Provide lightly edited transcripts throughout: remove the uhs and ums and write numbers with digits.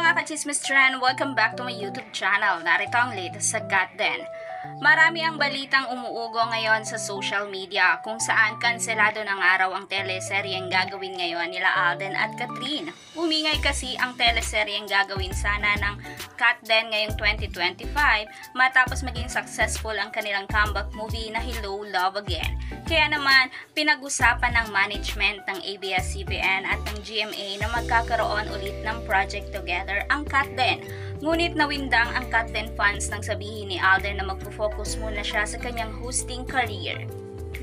mga kachismis trend, welcome back to my YouTube channel. Narito ang latest sa Katden. Marami ang balitang umuugo ngayon sa social media kung saan kanselado ng araw ang teleseryeng gagawin ngayon nila Alden at Catherine. Umingay kasi ang teleseryeng gagawin sana ng Katden ngayong 2025 matapos maging successful ang kanilang comeback movie na Hello, Love Again. Kaya naman, pinag-usapan ng management ng ABS-CBN at ng GMA na magkakaroon ulit ng project together ang Katden. Ngunit nawindang ang Katden fans nang sabihin ni Alden na magpo-focus muna siya sa kanyang hosting career.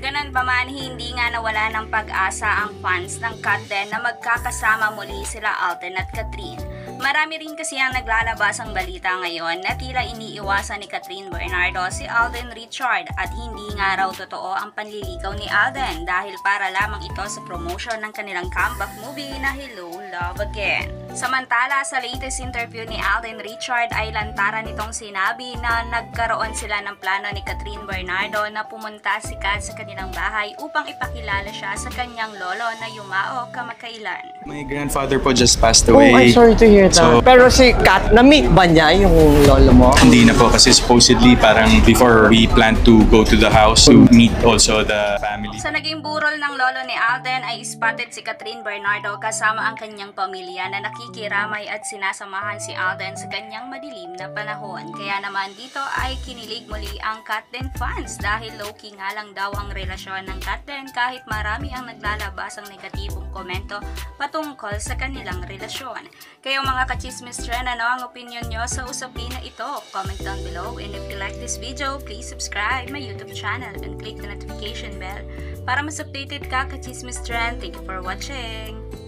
Ganon pa man, hindi nga nawala ng pag-asa ang fans ng Katden na magkakasama muli sila Alden at Catherine. Marami rin kasi ang naglalabas ang balita ngayon na tila iniiwasan ni Catherine Bernardo si Alden Richard at hindi nga raw totoo ang panliligaw ni Alden dahil para lamang ito sa promotion ng kanilang comeback movie na Hello, Love Again. Samantala, sa latest interview ni Alden Richard ay lantaran nitong sinabi na nagkaroon sila ng plano ni Catherine Bernardo na pumunta si Kat sa kanilang bahay upang ipakilala siya sa kanyang lolo na yumao kamakailan. My grandfather po just passed away. Oh, I'm sorry to hear that. Pero si Kat, na-meet ba niya yung lolo mo? Hindi na po kasi supposedly parang before we plan to go to the house to meet also the family. Sa naging burol ng lolo ni Alden ay spotted si Catherine Bernardo kasama ang kanyang pamilya na nakikiramay at sinasamahan si Alden sa kanyang madilim na panahon. Kaya naman dito ay kinilig muli ang Katden fans dahil low-key nga lang daw ang relasyon ng Katden kahit marami ang naglalabas ang negatibong komento patungkol sa kanilang relasyon. Kaya mga kachismis trend, ano ang opinion nyo sa usapin na ito? Comment down below, and if you like this video, please subscribe my YouTube channel and click the notification bell para mas updated ka kachismis trend. Thank you for watching!